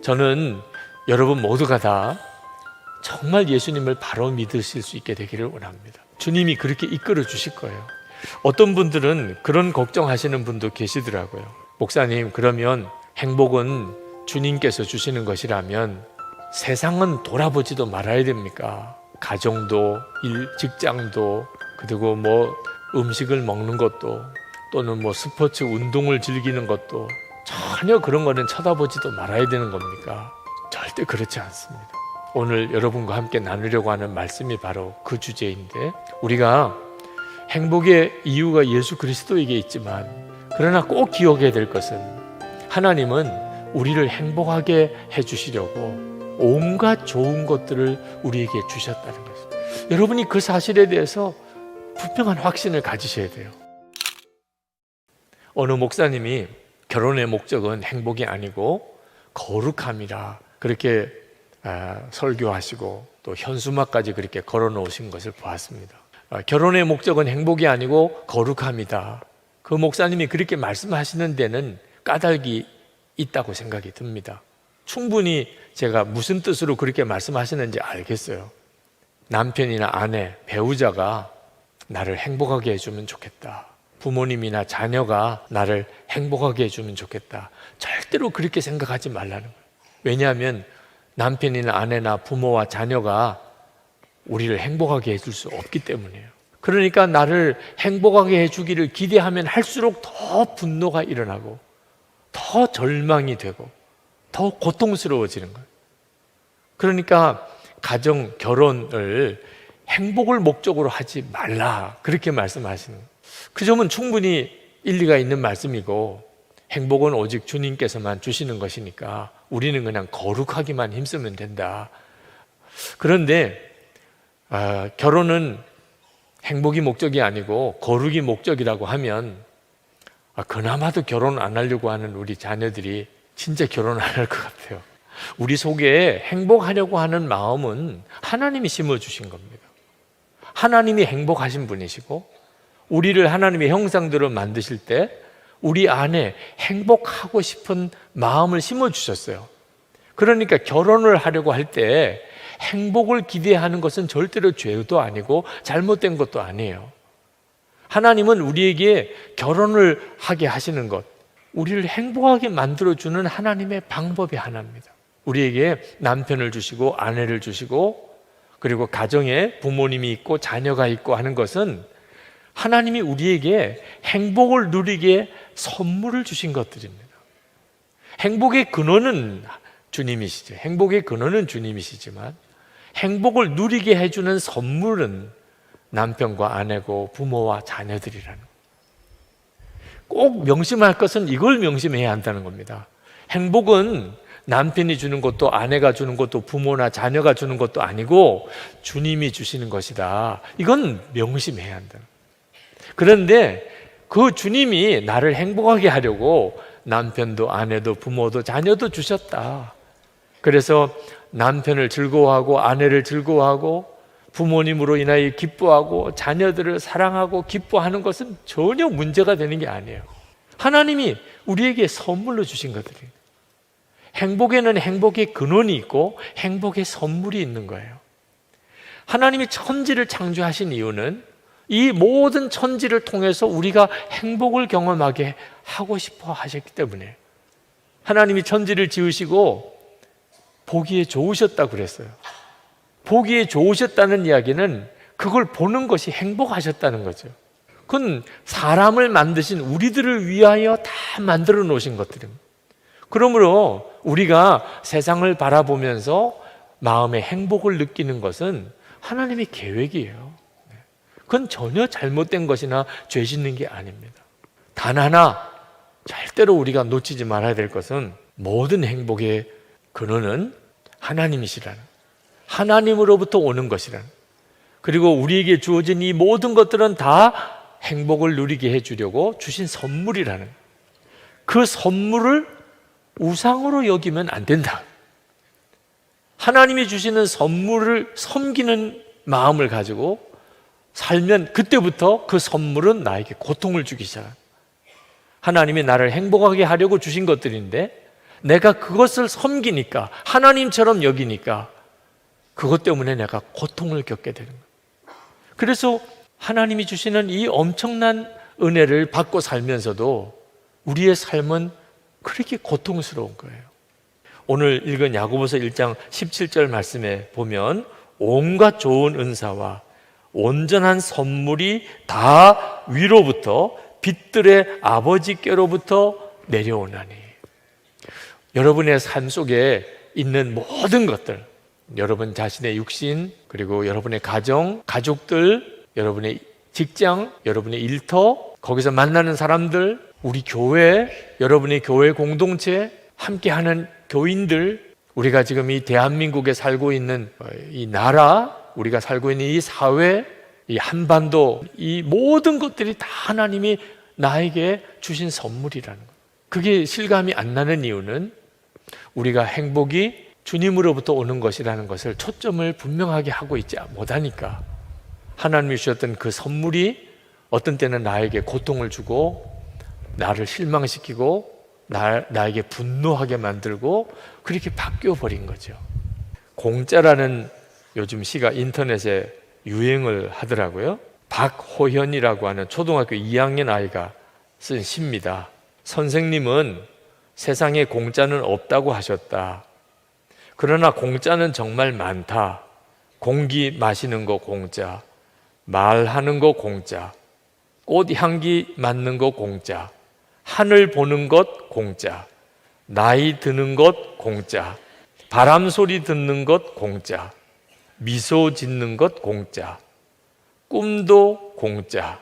저는 여러분 모두가 다 정말 예수님을 바로 믿으실 수 있게 되기를 원합니다. 주님이 그렇게 이끌어 주실 거예요. 어떤 분들은 그런 걱정하시는 분도 계시더라고요. 목사님, 그러면 행복은 주님께서 주시는 것이라면 세상은 돌아보지도 말아야 됩니까? 가정도, 직장도, 그리고 음식을 먹는 것도, 또는 스포츠 운동을 즐기는 것도 전혀 그런 거는 쳐다보지도 말아야 되는 겁니까? 절대 그렇지 않습니다. 오늘 여러분과 함께 나누려고 하는 말씀이 바로 그 주제인데, 우리가 행복의 이유가 예수 그리스도에게 있지만, 그러나 꼭 기억해야 될 것은 하나님은 우리를 행복하게 해주시려고 온갖 좋은 것들을 우리에게 주셨다는 것입니다. 여러분이 그 사실에 대해서 분명한 확신을 가지셔야 돼요. 어느 목사님이 결혼의 목적은 행복이 아니고 거룩함이라 그렇게 설교하시고 또 현수막까지 그렇게 걸어 놓으신 것을 보았습니다. 결혼의 목적은 행복이 아니고 거룩함이다. 그 목사님이 그렇게 말씀하시는 데는 까닭이 있다고 생각이 듭니다. 충분히 제가 무슨 뜻으로 그렇게 말씀하시는지 알겠어요. 남편이나 아내, 배우자가 나를 행복하게 해주면 좋겠다. 부모님이나 자녀가 나를 행복하게 해주면 좋겠다. 절대로 그렇게 생각하지 말라는 거예요. 왜냐하면 남편이나 아내나 부모와 자녀가 우리를 행복하게 해줄 수 없기 때문이에요. 그러니까 나를 행복하게 해주기를 기대하면 할수록 더 분노가 일어나고 더 절망이 되고 더 고통스러워지는 거예요. 그러니까 가정, 결혼을 행복을 목적으로 하지 말라, 그렇게 말씀하시는 거예요. 그 점은 충분히 일리가 있는 말씀이고, 행복은 오직 주님께서만 주시는 것이니까 우리는 그냥 거룩하기만 힘쓰면 된다. 그런데 결혼은 행복이 목적이 아니고 거룩이 목적이라고 하면 그나마도 결혼 안 하려고 하는 우리 자녀들이 진짜 결혼 안 할 것 같아요. 우리 속에 행복하려고 하는 마음은 하나님이 심어주신 겁니다. 하나님이 행복하신 분이시고, 우리를 하나님의 형상대로 만드실 때 우리 안에 행복하고 싶은 마음을 심어주셨어요. 그러니까 결혼을 하려고 할 때 행복을 기대하는 것은 절대로 죄도 아니고 잘못된 것도 아니에요. 하나님은 우리에게 결혼을 하게 하시는 것, 우리를 행복하게 만들어주는 하나님의 방법이 하나입니다. 우리에게 남편을 주시고 아내를 주시고 그리고 가정에 부모님이 있고 자녀가 있고 하는 것은 하나님이 우리에게 행복을 누리게 선물을 주신 것들입니다. 행복의 근원은 주님이시죠. 행복의 근원은 주님이시지만 행복을 누리게 해주는 선물은 남편과 아내고 부모와 자녀들이라는 거예요. 꼭 명심할 것은 이걸 명심해야 한다는 겁니다. 행복은 남편이 주는 것도 아내가 주는 것도 부모나 자녀가 주는 것도 아니고 주님이 주시는 것이다. 이건 명심해야 한다. 그런데 그 주님이 나를 행복하게 하려고 남편도 아내도 부모도 자녀도 주셨다. 그래서 남편을 즐거워하고 아내를 즐거워하고 부모님으로 인하여 기뻐하고 자녀들을 사랑하고 기뻐하는 것은 전혀 문제가 되는 게 아니에요. 하나님이 우리에게 선물로 주신 것들이에요. 행복에는 행복의 근원이 있고 행복의 선물이 있는 거예요. 하나님이 천지를 창조하신 이유는 이 모든 천지를 통해서 우리가 행복을 경험하게 하고 싶어 하셨기 때문에 하나님이 천지를 지으시고 보기에 좋으셨다고 그랬어요. 보기에 좋으셨다는 이야기는 그걸 보는 것이 행복하셨다는 거죠. 그건 사람을 만드신 우리들을 위하여 다 만들어 놓으신 것들입니다. 그러므로 우리가 세상을 바라보면서 마음의 행복을 느끼는 것은 하나님의 계획이에요. 그건 전혀 잘못된 것이나 죄 짓는 게 아닙니다. 단 하나 절대로 우리가 놓치지 말아야 될 것은 모든 행복의 근원은 하나님이시라는, 하나님으로부터 오는 것이라는, 그리고 우리에게 주어진 이 모든 것들은 다 행복을 누리게 해주려고 주신 선물이라는, 그 선물을 우상으로 여기면 안 된다. 하나님이 주시는 선물을 섬기는 마음을 가지고 살면 그때부터 그 선물은 나에게 고통을 주기 시작합니다. 하나님이 나를 행복하게 하려고 주신 것들인데 내가 그것을 섬기니까, 하나님처럼 여기니까 그것 때문에 내가 고통을 겪게 되는 거예요. 그래서 하나님이 주시는 이 엄청난 은혜를 받고 살면서도 우리의 삶은 그렇게 고통스러운 거예요. 오늘 읽은 야고보서 1장 17절 말씀에 보면 온갖 좋은 은사와 온전한 선물이 다 위로부터 빛들의 아버지께로부터 내려오나니. 여러분의 삶 속에 있는 모든 것들, 여러분 자신의 육신, 그리고 여러분의 가정, 가족들, 여러분의 직장, 여러분의 일터, 거기서 만나는 사람들, 우리 교회, 여러분의 교회 공동체, 함께하는 교인들, 우리가 지금 이 대한민국에 살고 있는 이 나라, 우리가 살고 있는 이 사회, 이 한반도, 이 모든 것들이 다 하나님이 나에게 주신 선물이라는 거예요. 그게 실감이 안 나는 이유는 우리가 행복이 주님으로부터 오는 것이라는 것을 초점을 분명하게 하고 있지 못하니까, 하나님이 주셨던 그 선물이 어떤 때는 나에게 고통을 주고 나를 실망시키고 나에게 분노하게 만들고 그렇게 바뀌어 버린 거죠. 공짜라는 요즘 시가 인터넷에 유행을 하더라고요. 박호현이라고 하는 초등학교 2학년 아이가 쓴 시입니다. 선생님은 세상에 공짜는 없다고 하셨다. 그러나 공짜는 정말 많다. 공기 마시는 거 공짜, 말하는 거 공짜, 꽃 향기 맡는 거 공짜, 하늘 보는 것 공짜, 나이 드는 것 공짜, 바람 소리 듣는 것 공짜, 미소 짓는 것 공짜, 꿈도 공짜,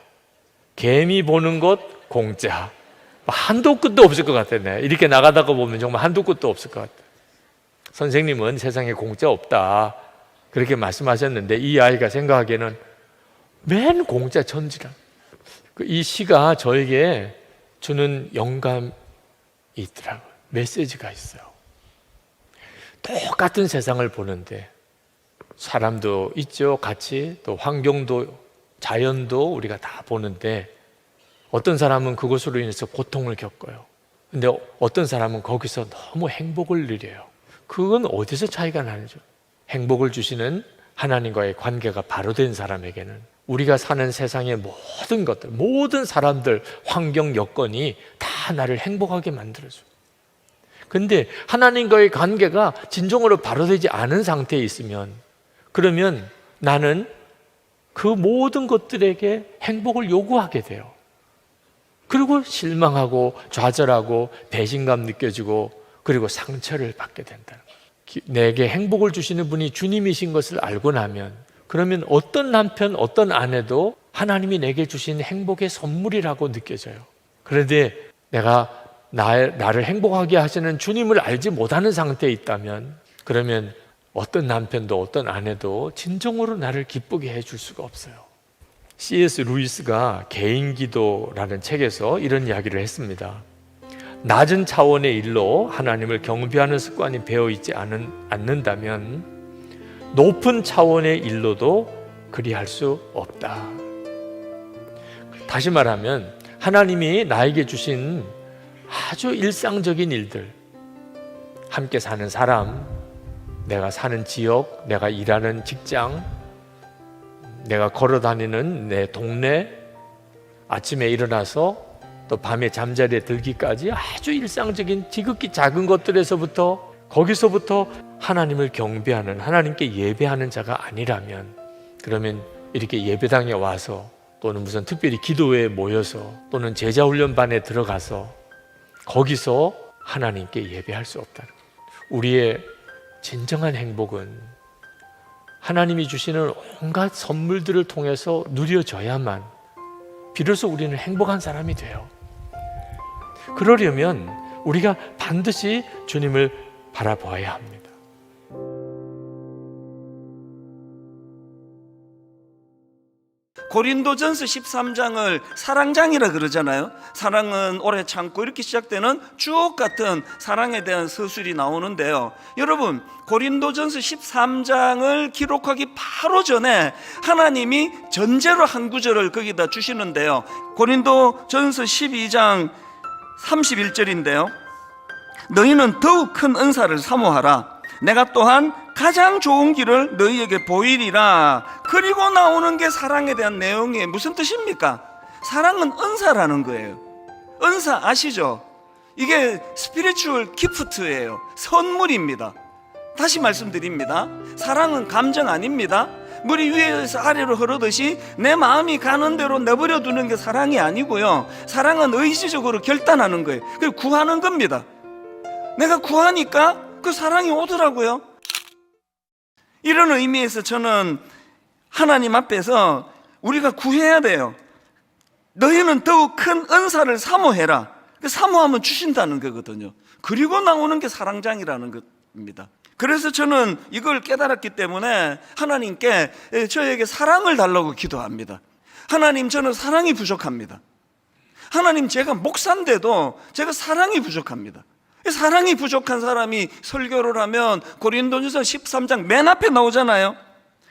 개미 보는 것 공짜. 한도 끝도 없을 것 같아. 이렇게 나가다가 보면 정말 한도 끝도 없을 것 같아. 선생님은 세상에 공짜 없다, 그렇게 말씀하셨는데 이 아이가 생각하기에는 맨 공짜 천지라. 이 시가 저에게 주는 영감이 있더라고요. 메시지가 있어요. 똑같은 세상을 보는데 사람도 있죠, 같이. 또 환경도, 자연도 우리가 다 보는데 어떤 사람은 그것으로 인해서 고통을 겪어요. 근데 어떤 사람은 거기서 너무 행복을 누려요. 그건 어디서 차이가 나는지. 행복을 주시는 하나님과의 관계가 바로 된 사람에게는 우리가 사는 세상의 모든 것들, 모든 사람들, 환경, 여건이 다 나를 행복하게 만들어줘요. 근데 하나님과의 관계가 진정으로 바로 되지 않은 상태에 있으면, 그러면 나는 그 모든 것들에게 행복을 요구하게 돼요. 그리고 실망하고 좌절하고 배신감 느껴지고 그리고 상처를 받게 된다는 거예요. 내게 행복을 주시는 분이 주님이신 것을 알고 나면, 그러면 어떤 남편, 어떤 아내도 하나님이 내게 주신 행복의 선물이라고 느껴져요. 그런데 내가 나를 행복하게 하시는 주님을 알지 못하는 상태에 있다면, 그러면 어떤 남편도 어떤 아내도 진정으로 나를 기쁘게 해줄 수가 없어요. C.S. 루이스가 개인기도라는 책에서 이런 이야기를 했습니다. 낮은 차원의 일로 하나님을 경배하는 습관이 배어있지 않는다면 높은 차원의 일로도 그리할 수 없다. 다시 말하면 하나님이 나에게 주신 아주 일상적인 일들, 함께 사는 사람, 내가 사는 지역, 내가 일하는 직장, 내가 걸어다니는 내 동네, 아침에 일어나서 또 밤에 잠자리에 들기까지 아주 일상적인 지극히 작은 것들에서부터, 거기서부터 하나님을 경배하는, 하나님께 예배하는 자가 아니라면, 그러면 이렇게 예배당에 와서 또는 무슨 특별히 기도회에 모여서 또는 제자훈련반에 들어가서 거기서 하나님께 예배할 수 없다는 거예요. 우리의 진정한 행복은 하나님이 주시는 온갖 선물들을 통해서 누려져야만 비로소 우리는 행복한 사람이 돼요. 그러려면 우리가 반드시 주님을 바라보아야 합니다. 고린도전서 13장을 사랑장이라 그러잖아요. 사랑은 오래 참고, 이렇게 시작되는 주옥 같은 사랑에 대한 서술이 나오는데요. 여러분, 고린도전서 13장을 기록하기 바로 전에 하나님이 전제로 한 구절을 거기다 주시는데요. 고린도전서 12장 31절인데요. 너희는 더욱 큰 은사를 사모하라. 내가 또한 가장 좋은 길을 너희에게 보이리라. 그리고 나오는 게 사랑에 대한 내용이 무슨 뜻입니까? 사랑은 은사라는 거예요. 은사 아시죠? 이게 스피리추얼 기프트예요. 선물입니다. 다시 말씀드립니다. 사랑은 감정 아닙니다. 물이 위에서 아래로 흐르듯이 내 마음이 가는 대로 내버려 두는 게 사랑이 아니고요. 사랑은 의지적으로 결단하는 거예요. 그리고 구하는 겁니다. 내가 구하니까 그 사랑이 오더라고요. 이런 의미에서 저는 하나님 앞에서 우리가 구해야 돼요. 너희는 더욱 큰 은사를 사모해라. 사모하면 주신다는 거거든요. 그리고 나오는 게 사랑장이라는 겁니다. 그래서 저는 이걸 깨달았기 때문에 하나님께 저에게 사랑을 달라고 기도합니다. 하나님, 저는 사랑이 부족합니다. 하나님, 제가 목사인데도 제가 사랑이 부족합니다. 사랑이 부족한 사람이 설교를 하면 고린도전서 13장 맨 앞에 나오잖아요.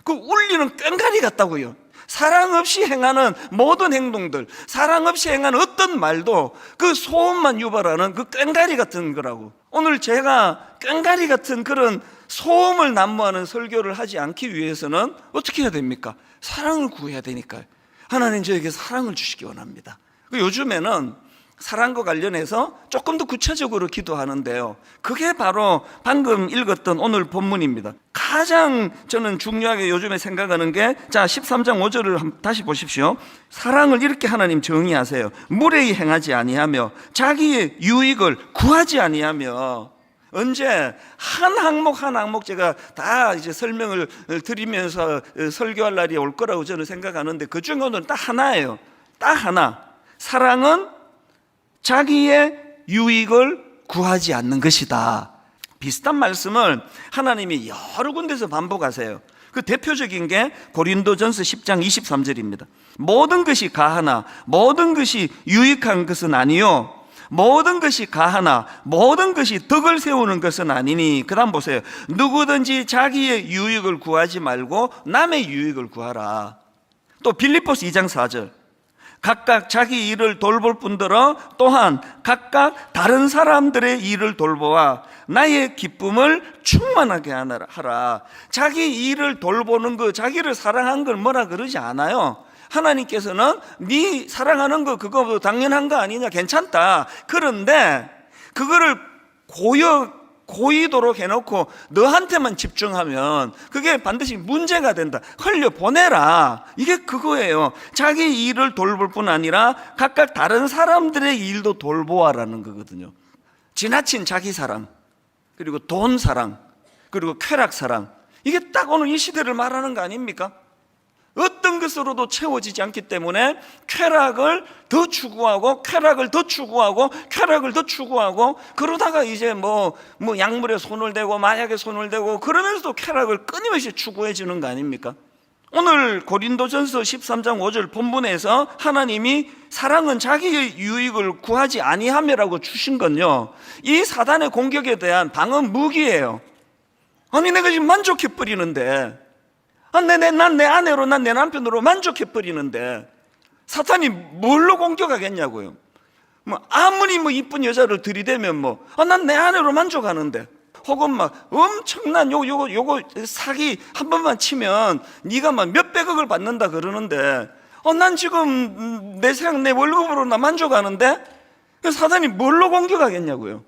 그 울리는 꽹가리 같다고요. 사랑 없이 행하는 모든 행동들, 사랑 없이 행하는 어떤 말도 그 소음만 유발하는 그 꽹가리 같은 거라고. 오늘 제가 꽹가리 같은 그런 소음을 난무하는 설교를 하지 않기 위해서는 어떻게 해야 됩니까? 사랑을 구해야 되니까요. 하나님, 저에게 사랑을 주시기 원합니다. 요즘에는 사랑과 관련해서 조금 더 구체적으로 기도하는데요, 그게 바로 방금 읽었던 오늘 본문입니다. 가장 저는 중요하게 요즘에 생각하는 게, 자 13장 5절을 다시 보십시오. 사랑을 이렇게 하나님 정의하세요. 무례히 행하지 아니하며 자기의 유익을 구하지 아니하며. 언제 한 항목 한 항목 제가 다 이제 설명을 드리면서 설교할 날이 올 거라고 저는 생각하는데, 그 중에 오늘은 딱 하나예요. 딱 하나. 사랑은 자기의 유익을 구하지 않는 것이다. 비슷한 말씀을 하나님이 여러 군데서 반복하세요. 그 대표적인 게 고린도전서 10장 23절입니다. 모든 것이 가하나 모든 것이 유익한 것은 아니요, 모든 것이 가하나 모든 것이 덕을 세우는 것은 아니니. 그 다음 보세요. 누구든지 자기의 유익을 구하지 말고 남의 유익을 구하라. 또 빌립보서 2장 4절. 각각 자기 일을 돌볼 뿐더러 또한 각각 다른 사람들의 일을 돌보아 나의 기쁨을 충만하게 하라. 자기 일을 돌보는 거, 자기를 사랑한 걸 뭐라 그러지 않아요. 하나님께서는 네 사랑하는 거 그거 당연한 거 아니냐, 괜찮다. 그런데 그거를 고의도록 해놓고 너한테만 집중하면 그게 반드시 문제가 된다. 흘려보내라. 이게 그거예요. 자기 일을 돌볼 뿐 아니라 각각 다른 사람들의 일도 돌보아라는 거거든요. 지나친 자기 사랑, 그리고 돈 사랑, 그리고 쾌락 사랑, 이게 딱 오늘 이 시대를 말하는 거 아닙니까? 어떤 것으로도 채워지지 않기 때문에 쾌락을 더 추구하고 쾌락을 더 추구하고 쾌락을 더 추구하고, 그러다가 이제 뭐 약물에 손을 대고 마약에 손을 대고 그러면서도 쾌락을 끊임없이 추구해지는 거 아닙니까? 오늘 고린도전서 13장 5절 본문에서 하나님이 사랑은 자기의 유익을 구하지 아니하며라고 주신 건요, 이 사단의 공격에 대한 방어 무기예요. 아니, 내가 지금 만족해 버리는데, 난 내 아내로, 난 내 남편으로 만족해버리는데 사탄이 뭘로 공격하겠냐고요. 아무리 이쁜 여자를 들이대면 난 내 아내로 만족하는데, 혹은 엄청난 요거 사기 한 번만 치면 네가 몇백억을 받는다 그러는데, 난 지금 내 월급으로 나 만족하는데, 사탄이 뭘로 공격하겠냐고요.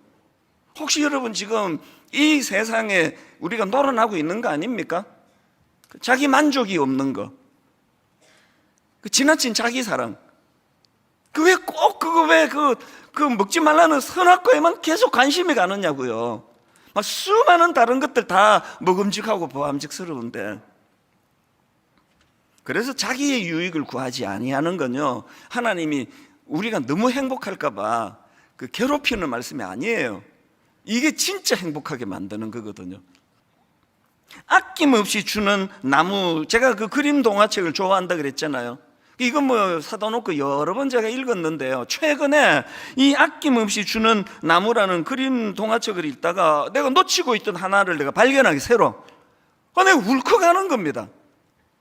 혹시 여러분 지금 이 세상에 우리가 놀아나고 있는 거 아닙니까? 자기 만족이 없는 거, 그 지나친 자기 사랑, 그 왜 꼭 그 먹지 말라는 선악과에만 계속 관심이 가느냐고요. 수많은 다른 것들 다 먹음직하고 보암직스러운데. 그래서 자기의 유익을 구하지 아니하는 건요, 하나님이 우리가 너무 행복할까봐 그 괴롭히는 말씀이 아니에요. 이게 진짜 행복하게 만드는 거거든요. 아낌없이 주는 나무, 제가 그 그림 동화책을 좋아한다 그랬잖아요. 이건 사다 놓고 여러 번 제가 읽었는데요, 최근에 이 아낌없이 주는 나무라는 그림 동화책을 읽다가 내가 놓치고 있던 하나를 내가 발견하게, 새로 내가 울컥하는 겁니다.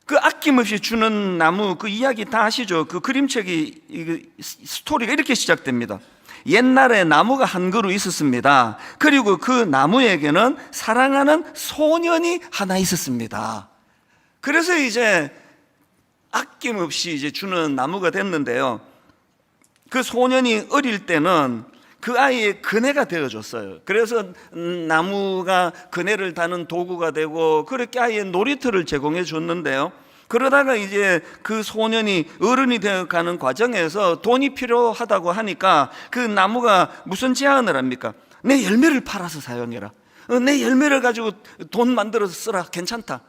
그 아낌없이 주는 나무, 그 이야기 다 아시죠? 그 그림책이, 스토리가 이렇게 시작됩니다. 옛날에 나무가 한 그루 있었습니다. 그리고 그 나무에게는 사랑하는 소년이 하나 있었습니다. 그래서 이제 아낌없이 이제 주는 나무가 됐는데요. 그 소년이 어릴 때는 그 아이의 그네가 되어줬어요. 그래서 나무가 그네를 다는 도구가 되고 그렇게 아이의 놀이터를 제공해 줬는데요. 그러다가 이제 그 소년이 어른이 되어가는 과정에서 돈이 필요하다고 하니까 그 나무가 무슨 제안을 합니까? 내 열매를 팔아서 사용해라. 내 열매를 가지고 돈 만들어서 쓰라. 괜찮다.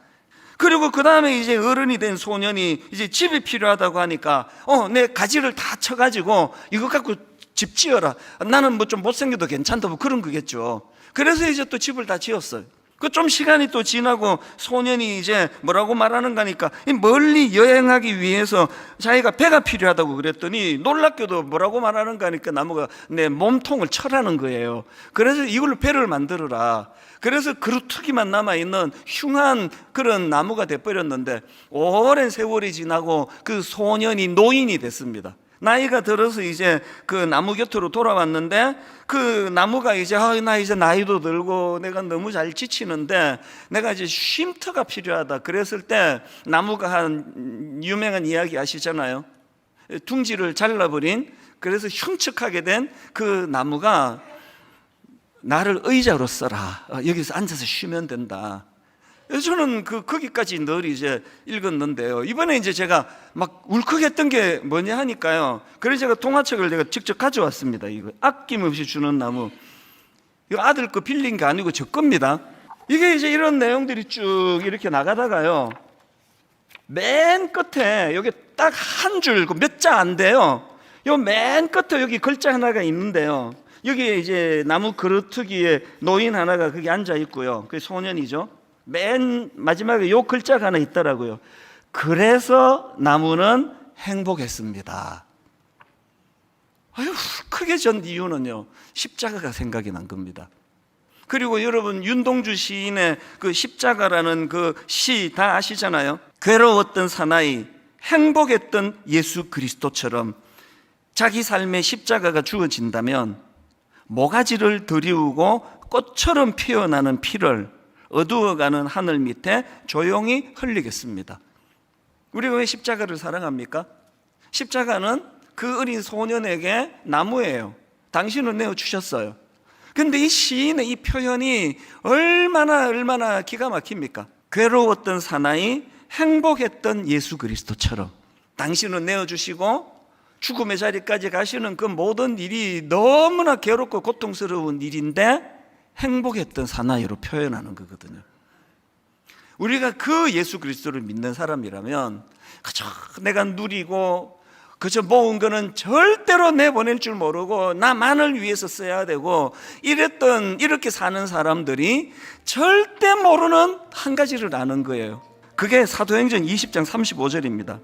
그리고 그 다음에 이제 어른이 된 소년이 이제 집이 필요하다고 하니까 내 가지를 다 쳐가지고 이거 갖고 집 지어라. 나는 뭐 좀 못생겨도 괜찮다. 뭐 그런 거겠죠. 그래서 이제 또 집을 다 지었어요. 그 좀 시간이 또 지나고 소년이 이제 뭐라고 말하는가 하니까 멀리 여행하기 위해서 자기가 배가 필요하다고 그랬더니 놀랍게도 뭐라고 말하는가 하니까 나무가 내 몸통을 쳐라는 거예요. 그래서 이걸로 배를 만들어라. 그래서 그루터기만 남아있는 흉한 그런 나무가 돼버렸는데 오랜 세월이 지나고 그 소년이 노인이 됐습니다. 나이가 들어서 이제 그 나무 곁으로 돌아왔는데 그 나무가 이제 나 이제 나이도 들고 내가 너무 잘 지치는데 내가 이제 쉼터가 필요하다. 그랬을 때 나무가 한 유명한 이야기 아시잖아요. 둥지를 잘라버린, 그래서 흉측하게 된 그 나무가 나를 의자로 써라. 여기서 앉아서 쉬면 된다. 저는 거기까지 늘 이제 읽었는데요. 이번에 이제 제가 막 울컥했던 게 뭐냐 하니까요. 그래서 제가 동화책을 제가 직접 가져왔습니다. 이거 아낌없이 주는 나무. 이거 아들 거 빌린 게 아니고 저 겁니다. 이게 이제 이런 내용들이 쭉 이렇게 나가다가요. 맨 끝에 여기 딱 한 줄, 몇 자 안 돼요. 요 맨 끝에 여기 글자 하나가 있는데요. 여기에 이제 나무 그루터기에 노인 하나가 거기 앉아 있고요. 그게 소년이죠. 맨 마지막에 요 글자가 하나 있더라고요. 그래서 나무는 행복했습니다. 아유, 크게 전 이유는요, 십자가가 생각이 난 겁니다. 그리고 여러분 윤동주 시인의 그 십자가라는 그 시 다 아시잖아요. 괴로웠던 사나이, 행복했던 예수 그리스도처럼 자기 삶에 십자가가 주어진다면 모가지를 들이우고 꽃처럼 피어나는 피를 어두워가는 하늘 밑에 조용히 흘리겠습니다. 우리가 왜 십자가를 사랑합니까? 십자가는 그 어린 소년에게 나무예요. 당신은 내어주셨어요. 그런데 이 시인의 이 표현이 얼마나 기가 막힙니까? 괴로웠던 사나이, 행복했던 예수 그리스도처럼 당신은 내어주시고 죽음의 자리까지 가시는 그 모든 일이 너무나 괴롭고 고통스러운 일인데 행복했던 사나이로 표현하는 거거든요. 우리가 그 예수 그리스도를 믿는 사람이라면 그저 내가 누리고 그저 모은 거는 절대로 내보낼 줄 모르고 나만을 위해서 써야 되고 이렇게 사는 사람들이 절대 모르는 한 가지를 아는 거예요. 그게 사도행전 20장 35절입니다.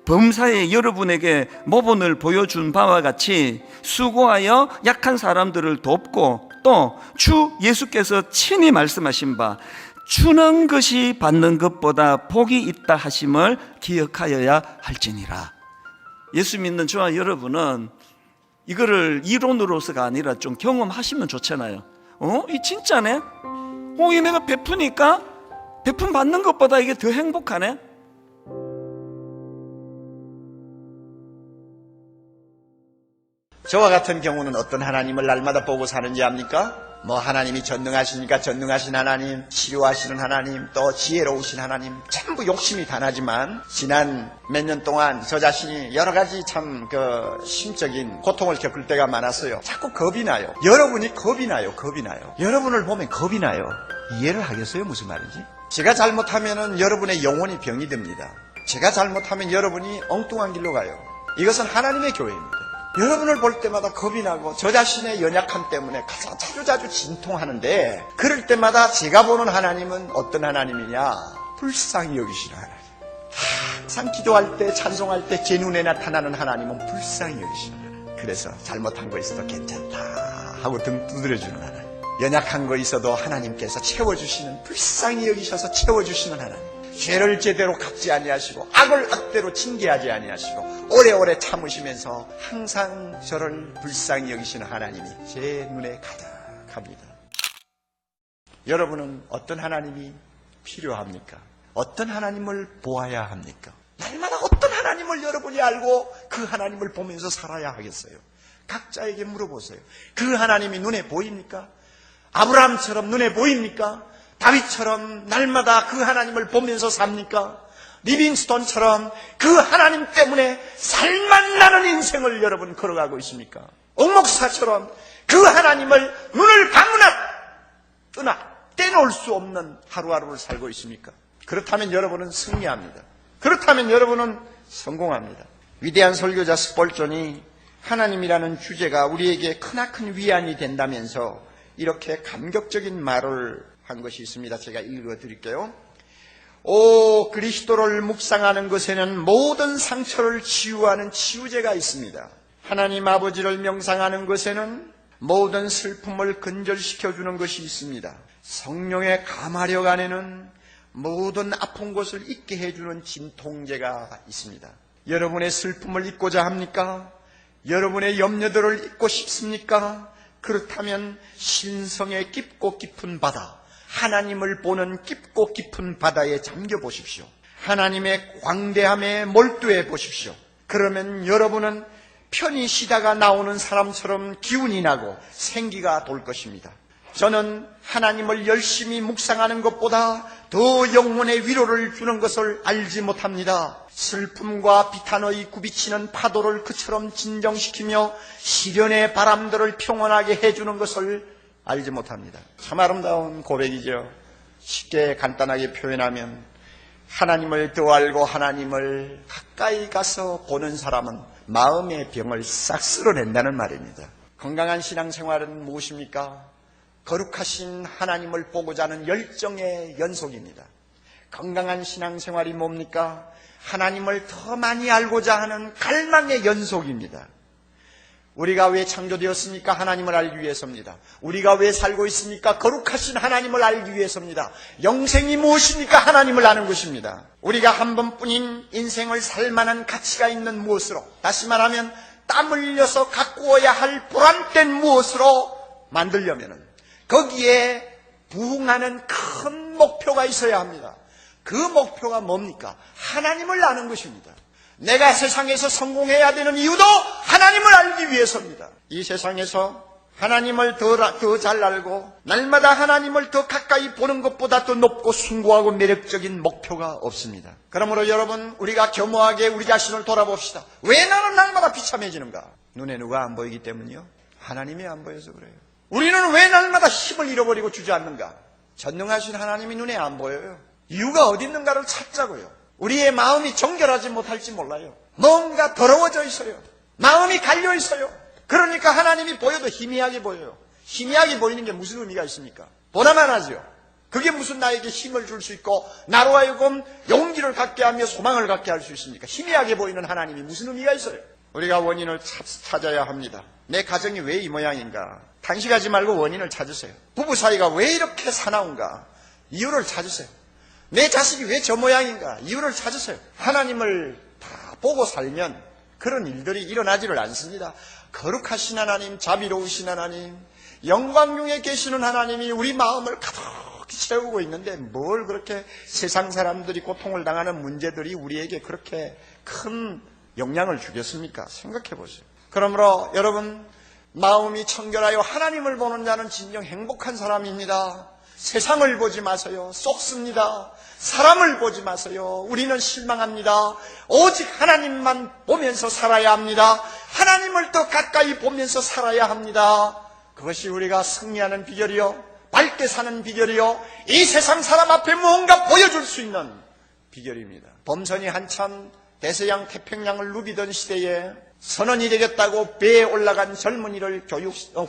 범사에 여러분에게 모본을 보여준 바와 같이 수고하여 약한 사람들을 돕고 또 주 예수께서 친히 말씀하신 바 주는 것이 받는 것보다 복이 있다 하심을 기억하여야 할지니라. 예수 믿는 저와 여러분은 이거를 이론으로서가 아니라 좀 경험하시면 좋잖아요. 이 진짜네? 이 내가 베푸니까 베품 받는 것보다 이게 더 행복하네? 저와 같은 경우는 어떤 하나님을 날마다 보고 사는지 압니까? 뭐 하나님이 전능하시니까 전능하신 하나님, 치료하시는 하나님, 또 지혜로우신 하나님, 전부 욕심이 다 나지만 지난 몇 년 동안 저 자신이 여러 가지 참 심적인 고통을 겪을 때가 많았어요. 자꾸 겁이 나요. 여러분이 겁이 나요. 여러분을 보면 겁이 나요. 이해를 하겠어요? 무슨 말인지? 제가 잘못하면은 여러분의 영혼이 병이 됩니다. 제가 잘못하면 여러분이 엉뚱한 길로 가요. 이것은 하나님의 교회입니다. 여러분을 볼 때마다 겁이 나고 저 자신의 연약함 때문에 자주 진통하는데 그럴 때마다 제가 보는 하나님은 어떤 하나님이냐? 불쌍히 여기시는 하나님. 항상 기도할 때 찬송할 때 제 눈에 나타나는 하나님은 불쌍히 여기시는 하나님. 그래서 잘못한 거 있어도 괜찮다 하고 등 두드려주는 하나님. 연약한 거 있어도 하나님께서 채워주시는, 불쌍히 여기셔서 채워주시는 하나님. 죄를 제대로 갚지 아니하시고 악을 악대로 징계하지 아니하시고 오래오래 참으시면서 항상 저를 불쌍히 여기시는 하나님이 제 눈에 가득합니다. 여러분은 어떤 하나님이 필요합니까? 어떤 하나님을 보아야 합니까? 날마다 어떤 하나님을 여러분이 알고 그 하나님을 보면서 살아야 하겠어요? 각자에게 물어보세요. 그 하나님이 눈에 보입니까? 아브라함처럼 눈에 보입니까? 다윗처럼 날마다 그 하나님을 보면서 삽니까? 리빙스톤처럼 그 하나님 때문에 살만 나는 인생을 여러분 걸어가고 있습니까? 옥목사처럼 그 하나님을 눈을 감으나 뜨나 떼놓을 수 없는 하루하루를 살고 있습니까? 그렇다면 여러분은 승리합니다. 그렇다면 여러분은 성공합니다. 위대한 설교자 스펄전이 하나님이라는 주제가 우리에게 크나큰 위안이 된다면서 이렇게 감격적인 말을 한 것이 있습니다. 제가 읽어드릴게요. 오, 그리스도를 묵상하는 것에는 모든 상처를 치유하는 치유제가 있습니다. 하나님 아버지를 명상하는 것에는 모든 슬픔을 근절시켜주는 것이 있습니다. 성령의 감화력 안에는 모든 아픈 것을 잊게 해주는 진통제가 있습니다. 여러분의 슬픔을 잊고자 합니까? 여러분의 염려들을 잊고 싶습니까? 그렇다면 신성의 깊고 깊은 바다, 하나님을 보는 깊고 깊은 바다에 잠겨 보십시오. 하나님의 광대함에 몰두해 보십시오. 그러면 여러분은 편히 쉬다가 나오는 사람처럼 기운이 나고 생기가 돌 것입니다. 저는 하나님을 열심히 묵상하는 것보다 더 영혼의 위로를 주는 것을 알지 못합니다. 슬픔과 비탄의 굽이치는 파도를 그처럼 진정시키며 시련의 바람들을 평온하게 해주는 것을 알지 못합니다. 참 아름다운 고백이죠. 쉽게 간단하게 표현하면 하나님을 더 알고 하나님을 가까이 가서 보는 사람은 마음의 병을 싹 쓸어낸다는 말입니다. 건강한 신앙생활은 무엇입니까? 거룩하신 하나님을 보고자 하는 열정의 연속입니다. 건강한 신앙생활이 뭡니까? 하나님을 더 많이 알고자 하는 갈망의 연속입니다. 우리가 왜 창조되었습니까? 하나님을 알기 위해서입니다. 우리가 왜 살고 있습니까? 거룩하신 하나님을 알기 위해서입니다. 영생이 무엇입니까? 하나님을 아는 것입니다. 우리가 한 번뿐인 인생을 살 만한 가치가 있는 무엇으로, 다시 말하면 땀 흘려서 가꾸어야 할 보람된 무엇으로 만들려면 거기에 부응하는 큰 목표가 있어야 합니다. 그 목표가 뭡니까? 하나님을 아는 것입니다. 내가 세상에서 성공해야 되는 이유도 하나님을 알기 위해서입니다. 이 세상에서 하나님을 더 잘 알고 날마다 하나님을 더 가까이 보는 것보다 더 높고 숭고하고 매력적인 목표가 없습니다. 그러므로 여러분, 우리가 겸허하게 우리 자신을 돌아봅시다. 왜 나는 날마다 비참해지는가? 눈에 누가 안 보이기 때문이요? 하나님이 안 보여서 그래요. 우리는 왜 날마다 힘을 잃어버리고 주저앉는가? 전능하신 하나님이 눈에 안 보여요. 이유가 어디 있는가를 찾자고요. 우리의 마음이 정결하지 못할지 몰라요. 뭔가 더러워져 있어요. 마음이 갈려 있어요. 그러니까 하나님이 보여도 희미하게 보여요. 희미하게 보이는 게 무슨 의미가 있습니까? 보나만 하죠. 그게 무슨 나에게 힘을 줄 수 있고 나로 하여금 용기를 갖게 하며 소망을 갖게 할 수 있습니까? 희미하게 보이는 하나님이 무슨 의미가 있어요? 우리가 원인을 찾아야 합니다. 내 가정이 왜 이 모양인가? 탄식하지 말고 원인을 찾으세요. 부부 사이가 왜 이렇게 사나운가? 이유를 찾으세요. 내 자식이 왜 저 모양인가? 이유를 찾으세요. 하나님을 다 보고 살면 그런 일들이 일어나지를 않습니다. 거룩하신 하나님, 자비로우신 하나님, 영광 중에 계시는 하나님이 우리 마음을 가득 채우고 있는데 뭘 그렇게 세상 사람들이 고통을 당하는 문제들이 우리에게 그렇게 큰 영향을 주겠습니까? 생각해 보세요. 그러므로 여러분, 마음이 청결하여 하나님을 보는 자는 진정 행복한 사람입니다. 세상을 보지 마세요. 쏙습니다. 사람을 보지 마세요. 우리는 실망합니다. 오직 하나님만 보면서 살아야 합니다. 하나님을 더 가까이 보면서 살아야 합니다. 그것이 우리가 승리하는 비결이요, 밝게 사는 비결이요, 이 세상 사람 앞에 무언가 보여줄 수 있는 비결입니다. 범선이 한참 대서양 태평양을 누비던 시대에 선원이 되겠다고 배에 올라간 젊은이를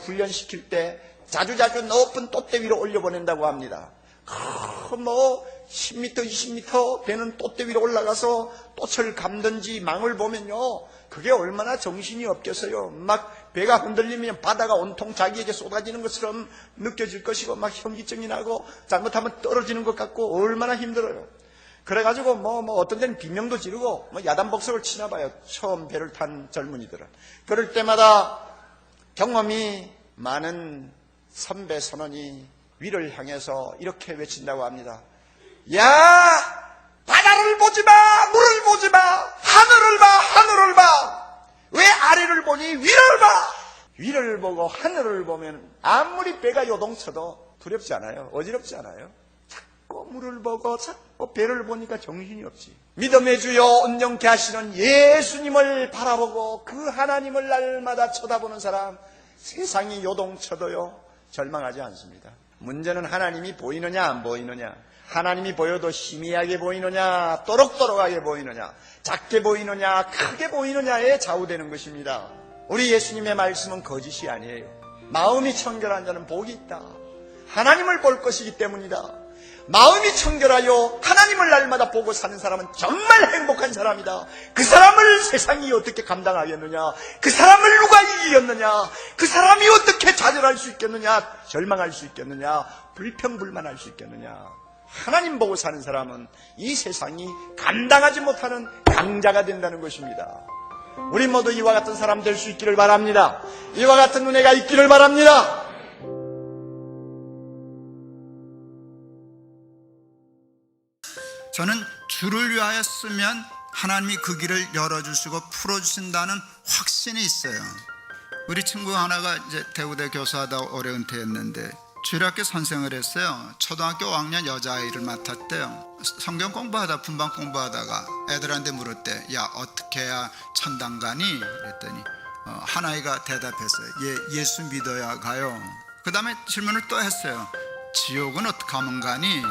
훈련시킬 때 자주자주 높은 돛대 위로 올려보낸다고 합니다. 10m, 20m 되는 돛대 위로 올라가서 돛을 감든지 망을 보면요, 그게 얼마나 정신이 없겠어요. 막 배가 흔들리면 바다가 온통 자기에게 쏟아지는 것처럼 느껴질 것이고 막 현기증이 나고 잘못하면 떨어지는 것 같고 얼마나 힘들어요. 그래가지고 어떤 데는 비명도 지르고 야단복석을 치나 봐요. 처음 배를 탄 젊은이들은. 그럴 때마다 경험이 많은 선배 선원이 위를 향해서 이렇게 외친다고 합니다. 야! 바다를 보지 마! 물을 보지 마! 하늘을 봐! 하늘을 봐! 왜 아래를 보니? 위를 봐! 위를 보고 하늘을 보면 아무리 배가 요동쳐도 두렵지 않아요. 어지럽지 않아요. 자꾸 물을 보고 자꾸 배를 보니까 정신이 없지. 믿음의 주여 온전케 하시는 예수님을 바라보고 그 하나님을 날마다 쳐다보는 사람, 세상이 요동쳐도요 절망하지 않습니다. 문제는 하나님이 보이느냐 안 보이느냐, 하나님이 보여도 희미하게 보이느냐 또록또록하게 보이느냐, 작게 보이느냐 크게 보이느냐에 좌우되는 것입니다. 우리 예수님의 말씀은 거짓이 아니에요. 마음이 청결한 자는 복이 있다. 하나님을 볼 것이기 때문이다. 마음이 청결하여 하나님을 날마다 보고 사는 사람은 정말 행복한 사람이다. 그 사람을 세상이 어떻게 감당하겠느냐, 그 사람을 누가 이기겠느냐, 그 사람이 어떻게 좌절할 수 있겠느냐, 절망할 수 있겠느냐, 불평불만할 수 있겠느냐. 하나님 보고 사는 사람은 이 세상이 감당하지 못하는 강자가 된다는 것입니다. 우리 모두 이와 같은 사람 될 수 있기를 바랍니다. 이와 같은 은혜가 있기를 바랍니다. 저는 주를 위하여 쓰면 하나님이 그 길을 열어주시고 풀어주신다는 확신이 있어요. 우리 친구 하나가 이제 대구대 교수하다 오래 은퇴했는데 주일학교 선생을 했어요. 초등학교 5학년 여자아이를 맡았대요. 성경 공부하다 분반 공부하다가 애들한테 물었대. 야, 어떻게 해야 천당 가니? 그랬더니 한 아이가 대답했어요. 예수 믿어야 가요. 그 다음에 질문을 또 했어요. 지옥은 어떻게 하면 가니?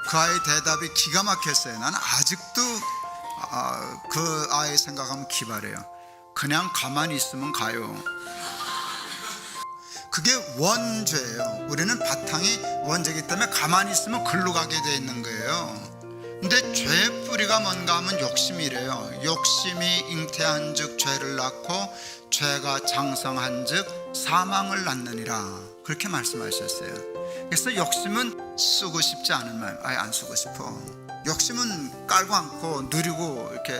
그 아이 대답이 기가 막혔어요. 나는 아직도 그 아이 생각하면 기발해요. 그냥 가만히 있으면 가요. 그게 원죄예요. 우리는 바탕이 원죄이기 때문에 가만히 있으면 글로 가게 돼 있는 거예요. 근데 죄의 뿌리가 뭔가 하면 욕심이래요. 욕심이 잉태한 즉 죄를 낳고 죄가 장성한 즉 사망을 낳느니라, 그렇게 말씀하셨어요. 그래서 욕심은 쓰고 싶지 않은 마음, 아예 안 쓰고 싶어. 욕심은 깔고 앉고 누리고 이렇게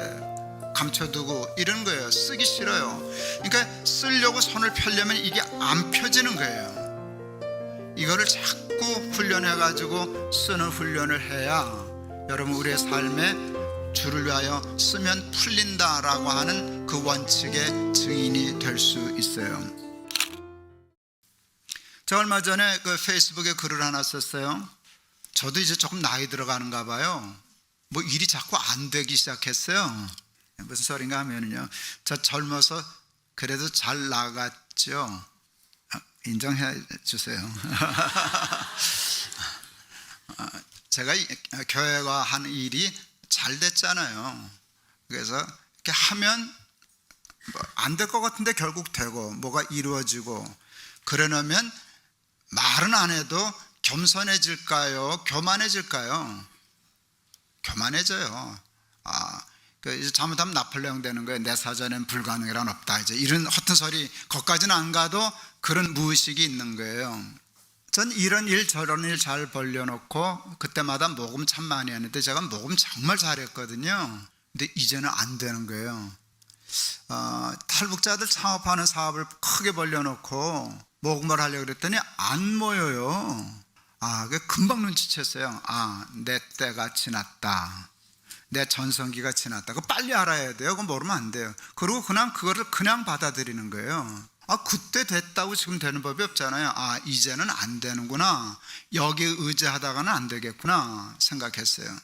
감춰두고 이런 거예요. 쓰기 싫어요. 그러니까 쓰려고 손을 펴려면 이게 안 펴지는 거예요. 이거를 자꾸 훈련해가지고 쓰는 훈련을 해야 여러분 우리의 삶에 주를 위하여 쓰면 풀린다라고 하는 그 원칙의 증인이 될 수 있어요. 제가 얼마 전에 그 페이스북에 글을 하나 썼어요. 저도 이제 조금 나이 들어가는가 봐요. 뭐 일이 자꾸 안 되기 시작했어요. 무슨 소린가 하면요, 저 젊어서 그래도 잘 나갔죠. 인정해 주세요. 제가 교회가 한 일이 잘 됐잖아요. 그래서 이렇게 하면 안 될 것 같은데 결국 되고 뭐가 이루어지고, 그러려면 말은 안 해도 겸손해질까요? 교만해질까요? 교만해져요. 이제 잘못하면 나폴레옹 되는 거예요. 내 사전엔 불가능이란 없다. 이제 이런 허튼 소리, 거기까지는 안 가도 그런 무의식이 있는 거예요. 전 이런 일 저런 일 잘 벌려놓고 그때마다 모금 참 많이 했는데 제가 모금 정말 잘했거든요. 근데 이제는 안 되는 거예요. 탈북자들 창업하는 사업을 크게 벌려놓고 모금을 하려고 그랬더니 안 모여요. 그게 금방 눈치챘어요. 내 때가 지났다. 내 전성기가 지났다. 그거 빨리 알아야 돼요. 그거 모르면 안 돼요. 그리고 그거를 그냥 받아들이는 거예요. 그때 됐다고 지금 되는 법이 없잖아요. 이제는 안 되는구나. 여기 의지하다가는 안 되겠구나 생각했어요.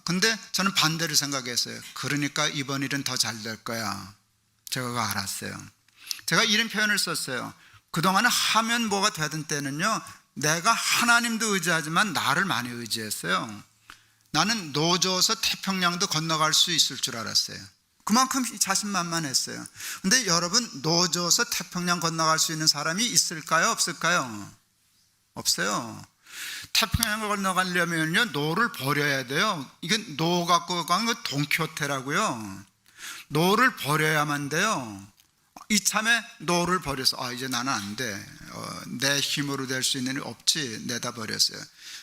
근데 저는 반대로 생각했어요. 그러니까 이번 일은 더 잘 될 거야. 제가 그거 알았어요. 제가 이런 표현을 썼어요. 그동안은 하면 뭐가 되던 때는요, 내가 하나님도 의지하지만 나를 많이 의지했어요. 나는 노져서 태평양도 건너갈 수 있을 줄 알았어요. 그만큼 자신만만했어요. 근데 여러분, 노져서 태평양 건너갈 수 있는 사람이 있을까요? 없을까요? 없어요. 태평양을 건너가려면요, 노를 버려야 돼요. 이게 노 갖고 가는 거 돈키호테라고요. 노를 버려야만 돼요. 이참에 노를 버려서 이제 나는 안 돼. 내 힘으로 될 수 있는 일 없지. 내다 버렸어요.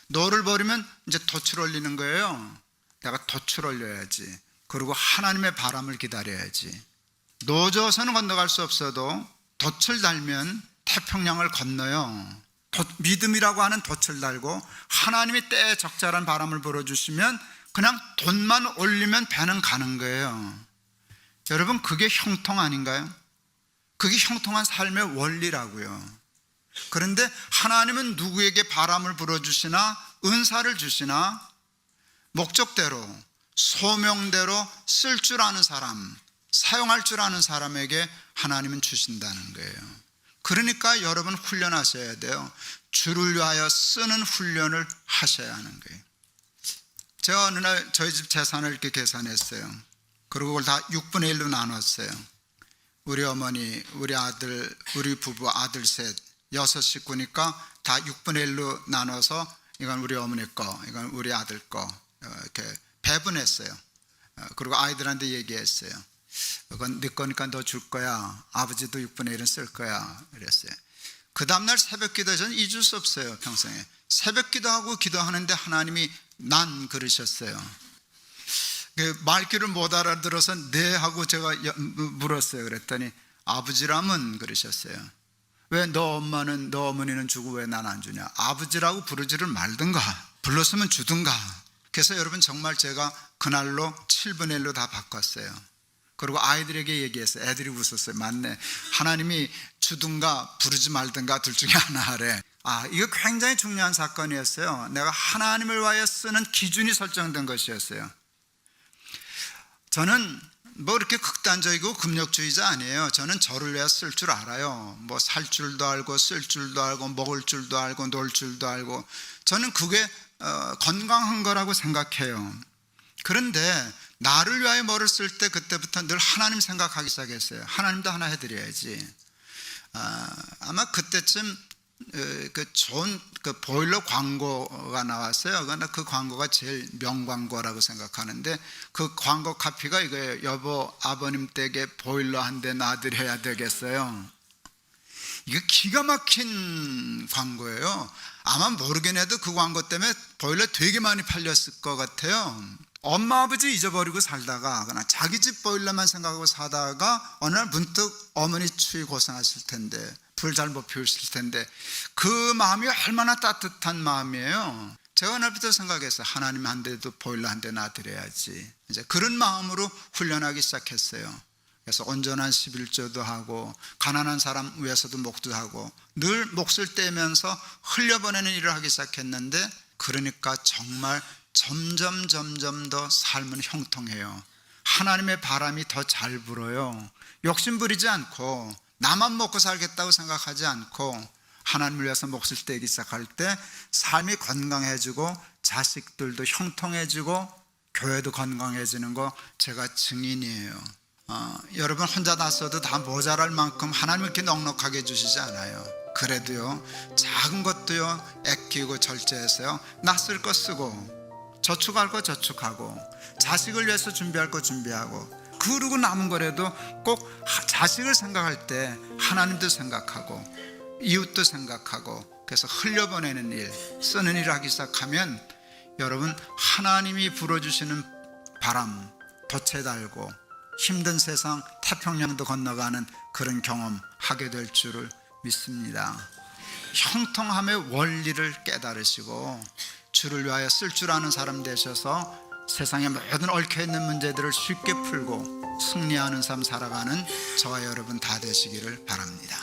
노를 버리면 이제 돛을 올리는 거예요. 내가 돛을 올려야지. 그리고 하나님의 바람을 기다려야지. 노져서는 건너갈 수 없어도 돛을 달면 태평양을 건너요. 믿음이라고 하는 돛을 달고 하나님이 때에 적절한 바람을 불어주시면 그냥 돛만 올리면 배는 가는 거예요. 여러분, 그게 형통 아닌가요? 그게 형통한 삶의 원리라고요. 그런데 하나님은 누구에게 바람을 불어주시나 은사를 주시나 목적대로 소명대로 쓸 줄 아는 사람, 사용할 줄 아는 사람에게 하나님은 주신다는 거예요. 그러니까 여러분 훈련하셔야 돼요. 주를 위하여 쓰는 훈련을 하셔야 하는 거예요. 제가 어느 날 저희 집 재산을 이렇게 계산했어요. 그리고 그걸 다 6분의 1로 나눴어요. 우리 어머니, 우리 아들, 우리 부부 아들 셋, 6식구니까 다 6분의 1로 나눠서 이건 우리 어머니 거, 이건 우리 아들 거 이렇게 배분했어요. 그리고 아이들한테 얘기했어요. 이건 네 거니까 너 줄 거야. 아버지도 6분의 1은 쓸 거야. 그랬어요. 그 다음날 새벽 기도에 저는 잊을 수 없어요. 평생에 새벽 기도하고 기도하는데 하나님이 난 그러셨어요. 말귀를 못 알아들어서 네 하고 제가 물었어요. 그랬더니 아버지라면 그러셨어요. 왜 너 엄마는, 너 어머니는 주고 왜 난 안 주냐. 아버지라고 부르지를 말든가 불렀으면 주든가. 그래서 여러분 정말 제가 그날로 7분의 1로 다 바꿨어요. 그리고 아이들에게 얘기했어요. 애들이 웃었어요. 맞네, 하나님이 주든가 부르지 말든가 둘 중에 하나 하래. 이거 굉장히 중요한 사건이었어요. 내가 하나님을 위하여 쓰는 기준이 설정된 것이었어요. 저는 뭐 이렇게 극단적이고 금욕주의자 아니에요. 저는 저를 위해 쓸 줄 알아요. 뭐 살 줄도 알고 쓸 줄도 알고 먹을 줄도 알고 놀 줄도 알고. 저는 그게 건강한 거라고 생각해요. 그런데 나를 위하여 뭐를 쓸 때 그때부터 늘 하나님 생각하기 시작했어요. 하나님도 하나 해드려야지. 아마 그때쯤 그 좋은 그 보일러 광고가 나왔어요. 그러나 그 광고가 제일 명광고라고 생각하는데 그 광고 카피가 이거예요. 여보, 아버님 댁에 보일러 한 대 놔드려야 되겠어요. 이거 기가 막힌 광고예요. 아마 모르긴 해도 그 광고 때문에 보일러 되게 많이 팔렸을 것 같아요. 엄마 아버지 잊어버리고 살다가 그냥 자기 집 보일러만 생각하고 사다가 어느 날 문득 어머니 추위 고생하실 텐데 불 잘 못 피우실 텐데 그 마음이 얼마나 따뜻한 마음이에요. 제가 어느날부터 생각했어요. 하나님 한 대도 보일러 한 대 놔드려야지. 이제 그런 마음으로 훈련하기 시작했어요. 그래서 온전한 11조도 하고 가난한 사람 위해서도 목도 하고 늘 몫을 떼면서 흘려보내는 일을 하기 시작했는데 그러니까 정말 점점 더 삶은 형통해요. 하나님의 바람이 더 잘 불어요. 욕심 부리지 않고 나만 먹고 살겠다고 생각하지 않고 하나님을 위해서 몫을 떼기 시작할 때 삶이 건강해지고 자식들도 형통해지고 교회도 건강해지는 거 제가 증인이에요. 여러분 혼자 다 써도 다 모자랄 만큼 하나님 이렇게 넉넉하게 해주시지 않아요. 그래도요 작은 것도요 아끼고 절제해서요 낯설 거 쓰고 저축할 거 저축하고 자식을 위해서 준비할 거 준비하고 그러고 남은 거라도 꼭 자식을 생각할 때 하나님도 생각하고 이웃도 생각하고 그래서 흘려보내는 일, 쓰는 일을 하기 시작하면 여러분 하나님이 불어주시는 바람, 돛에 달고 힘든 세상 태평양도 건너가는 그런 경험 하게 될 줄을 믿습니다. 형통함의 원리를 깨달으시고 주를 위하여 쓸 줄 아는 사람 되셔서 세상의 모든 얽혀있는 문제들을 쉽게 풀고 승리하는 삶 살아가는 저와 여러분 다 되시기를 바랍니다.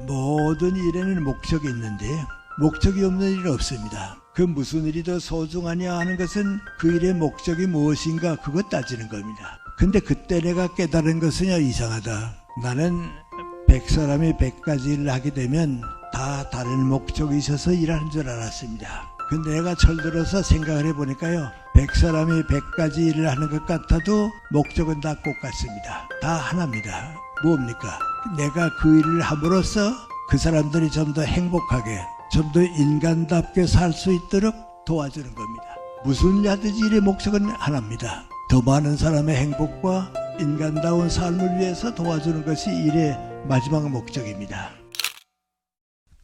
모든 일에는 목적이 있는데 목적이 없는 일은 없습니다. 그 무슨 일이 더 소중하냐 하는 것은 그 일의 목적이 무엇인가 그거 따지는 겁니다. 근데 그때 내가 깨달은 것은요 이상하다. 나는 100사람이 100가지 일을 하게 되면 다 다른 목적이 있어서 일하는 줄 알았습니다. 근데 내가 철들어서 생각을 해보니까요 100사람이 100가지 일을 하는 것 같아도 목적은 다 똑같습니다. 다 하나입니다. 뭡니까? 내가 그 일을 함으로써 그 사람들이 좀 더 행복하게 좀 더 인간답게 살 수 있도록 도와주는 겁니다. 무슨 일 하든지 일의 목적은 하나입니다. 더 많은 사람의 행복과 인간다운 삶을 위해서 도와주는 것이 일의 마지막 목적입니다.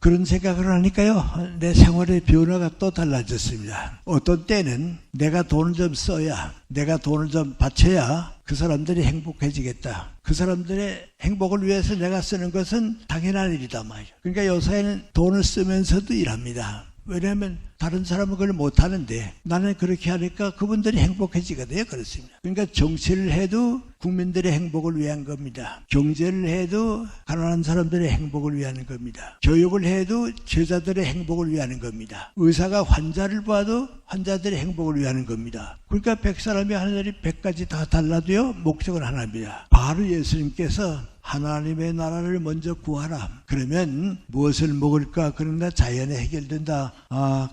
그런 생각을 하니까요, 내 생활의 변화가 또 달라졌습니다. 어떤 때는 내가 돈을 좀 써야, 내가 돈을 좀 바쳐야 그 사람들이 행복해지겠다. 그 사람들의 행복을 위해서 내가 쓰는 것은 당연한 일이다 말이죠. 그러니까 요새는 돈을 쓰면서도 일합니다. 왜냐하면 다른 사람은 그걸 못하는데 나는 그렇게 하니까 그분들이 행복해지거든요. 그렇습니다. 그러니까 정치를 해도 국민들의 행복을 위한 겁니다. 경제를 해도 가난한 사람들의 행복을 위한 겁니다. 교육을 해도 제자들의 행복을 위한 겁니다. 의사가 환자를 봐도 환자들의 행복을 위한 겁니다. 그러니까 100사람이 하늘이 100가지 다 달라도요, 목적은 하나입니다. 바로 예수님께서 하나님의 나라를 먼저 구하라. 그러면 무엇을 먹을까? 그러나 자연에 해결된다.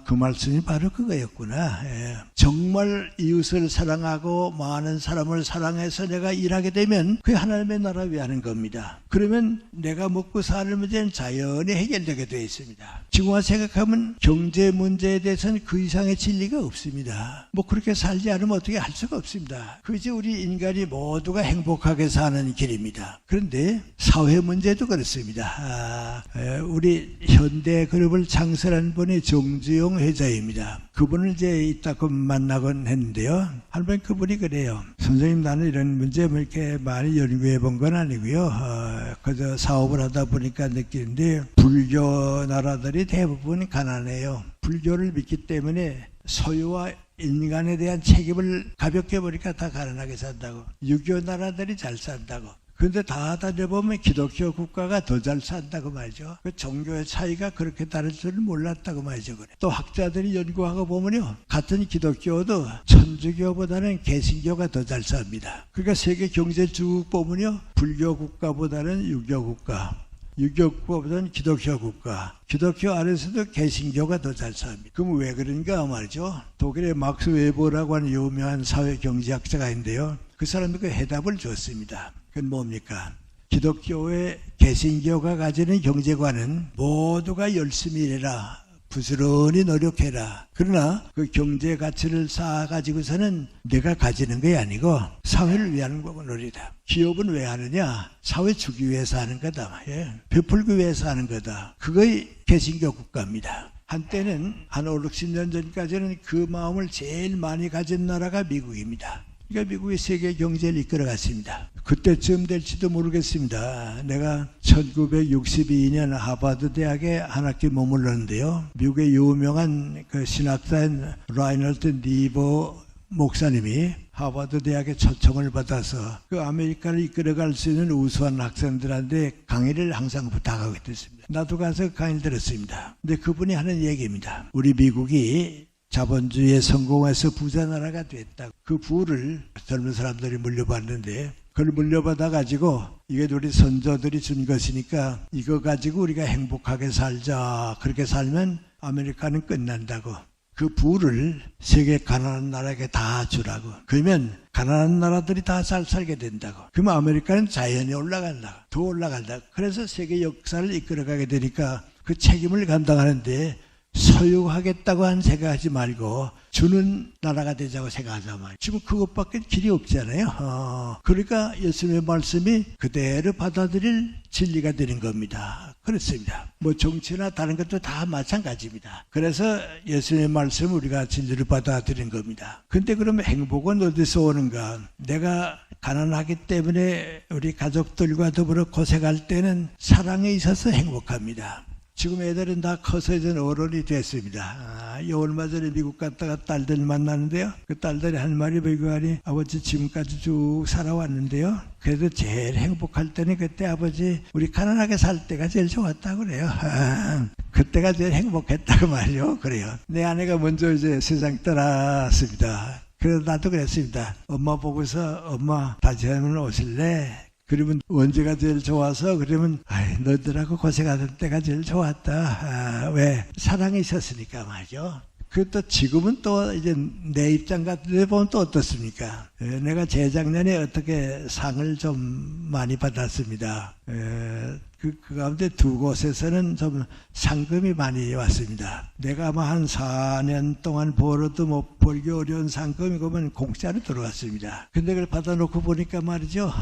그 말씀이 바로 그거였구나. 예. 정말 이웃을 사랑하고 많은 사람을 사랑해서 내가 일하게 되면 그게 하나님의 나라 위하는 겁니다. 그러면 내가 먹고 사는 문제는 자연히 해결되게 되어 있습니다. 지금와 생각하면 경제 문제에 대해서는 그 이상의 진리가 없습니다. 뭐 그렇게 살지 않으면 어떻게 할 수가 없습니다. 그것이 우리 인간이 모두가 행복하게 사는 길입니다. 그런데 사회 문제도 그렇습니다. 우리 현대그룹을 창설한 분이 정주영 회장입니다. 그분을 이제 이따금 만나곤 했는데요. 한 번 그분이 그래요. 선생님, 나는 이런 문제 뭐 이렇게 많이 연구해 본 건 아니고요. 그저 사업을 하다 보니까 느끼는데 불교 나라들이 대부분 가난해요. 불교를 믿기 때문에 소유와 인간에 대한 책임을 가볍게 보니까 다 가난하게 산다고. 유교 나라들이 잘 산다고. 그런데 다 다녀보면 기독교 국가가 더 잘 산다고 말이죠. 그 종교의 차이가 그렇게 다를 줄은 몰랐다고 말이죠. 그래. 또 학자들이 연구하고 보면요, 같은 기독교도 천주교보다는 개신교가 더 잘 삽니다. 그러니까 세계 경제 쭉 보면요, 불교 국가보다는 유교 국가, 유교 국가보다는 기독교 국가, 기독교 안에서도 개신교가 더 잘 삽니다. 그럼 왜 그런가 말이죠. 독일의 막스 웨버라고 하는 유명한 사회경제학자가 있는데요. 그 사람이 그 해답을 줬습니다. 그건 뭡니까? 기독교의 개신교가 가지는 경제관은 모두가 열심히 일해라, 부지런히 노력해라. 그러나 그 경제 가치를 쌓아가지고서는 내가 가지는 게 아니고 사회를 위한 거놀이다. 기업은 왜 하느냐? 사회 주기 위해서 하는 거다. 예. 베풀기 위해서 하는 거다. 그거의 개신교 국가입니다. 한때는 한 5, 60년 전까지는 그 마음을 제일 많이 가진 나라가 미국입니다. 그러니까 미국이 세계 경제를 이끌어갔습니다. 그때쯤 될지도 모르겠습니다. 내가 1962년 하버드 대학에 한 학기 머물렀는데요. 미국의 유명한 그 신학자인 라이널드 니버 목사님이 하버드 대학에 초청을 받아서 그 아메리카를 이끌어갈 수 있는 우수한 학생들한테 강의를 항상 부탁하게 됐습니다. 나도 가서 강의를 들었습니다. 근데 그분이 하는 얘기입니다. 우리 미국이 자본주의에 성공해서 부자 나라가 됐다. 그 부를 젊은 사람들이 물려받는데 그걸 물려받아 가지고 이게 우리 선조들이 준 것이니까 이거 가지고 우리가 행복하게 살자. 그렇게 살면 아메리카는 끝난다고. 그 부를 세계 가난한 나라에게 다 주라고. 그러면 가난한 나라들이 다 잘 살게 된다고. 그러면 아메리카는 자연히 올라간다고. 더 올라간다고. 그래서 세계 역사를 이끌어가게 되니까 그 책임을 감당하는데 소유하겠다고 한 생각하지 말고 주는 나라가 되자고 생각하자 말이에요. 지금 그것밖에 길이 없잖아요. 그러니까 예수님의 말씀이 그대로 받아들일 진리가 되는 겁니다. 그렇습니다. 뭐 정치나 다른 것도 다 마찬가지입니다. 그래서 예수님의 말씀을 우리가 진리를 받아들이는 겁니다. 근데 그러면 행복은 어디서 오는가? 내가 가난하기 때문에 우리 가족들과 더불어 고생할 때는 사랑에 있어서 행복합니다. 지금 애들은 다 커서 이제 어른이 됐습니다. 얼마 전에 미국 갔다가 딸들 만났는데요. 그 딸들이 한 말이 뭐이거하니 아버지 지금까지 쭉 살아왔는데요. 그래도 제일 행복할 때는 그때 아버지 우리 가난하게 살 때가 제일 좋았다고 그래요. 그때가 제일 행복했다고 말이요. 그래요. 내 아내가 먼저 이제 세상 떠났습니다. 그래서 나도 그랬습니다. 엄마 보고서 엄마 다시 한번 오실래? 그러면 언제가 제일 좋아서 그러면 너희들하고 고생하던 때가 제일 좋았다. 왜? 사랑이 있었으니까 말이죠. 그것도 지금은 또 이제 내 입장 같은 데 보면 또 어떻습니까? 내가 재작년에 어떻게 상을 좀 많이 받았습니다. 그 가운데 두 곳에서는 좀 상금이 많이 왔습니다. 내가 아마 한 4년 동안 벌어도 못 벌기 어려운 상금이 그러면 공짜로 들어왔습니다. 근데 그걸 받아놓고 보니까 말이죠.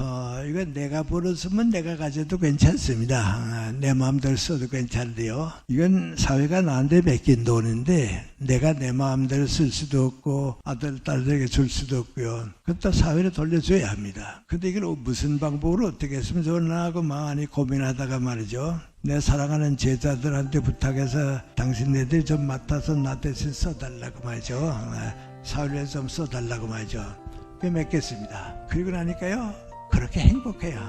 이건 내가 벌었으면 내가 가져도 괜찮습니다. 내 마음대로 써도 괜찮은데요. 이건 사회가 나한테 맡긴 돈인데 내가 내 마음대로 쓸 수도 없고 아들, 딸에게 줄 수도 없고요. 그건 또 사회로 돌려줘야 합니다. 근데 이걸 무슨 방법으로 어떻게 했으면 좋나 하고 많이 고민하다가 말이죠. 내 사랑하는 제자들한테 부탁해서 당신네들이 좀 맡아서 나 대신 써달라고 말이죠. 사회에 좀 써달라고 말이죠. 그게 맺겠습니다. 그리고 나니까요. 그렇게 행복해요.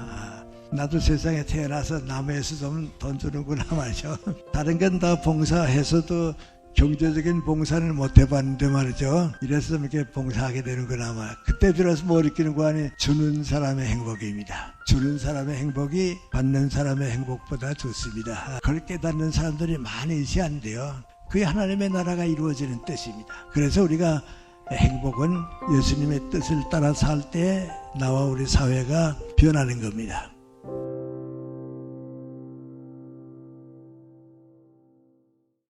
나도 세상에 태어나서 남에서 좀 돈 주는구나 말이죠. 다른 건 다 봉사해서도 경제적인 봉사는 못 해봤는데 말이죠. 이래서 좀 이렇게 봉사하게 되는구나 말. 그때 들어서 뭐 느끼는 거 아니 주는 사람의 행복입니다. 주는 사람의 행복이 받는 사람의 행복보다 좋습니다. 그걸 깨닫는 사람들이 많이 있어야하는데요. 그게 하나님의 나라가 이루어지는 뜻입니다. 그래서 우리가 행복은 예수님의 뜻을 따라 살 때 나와 우리 사회가 변하는 겁니다.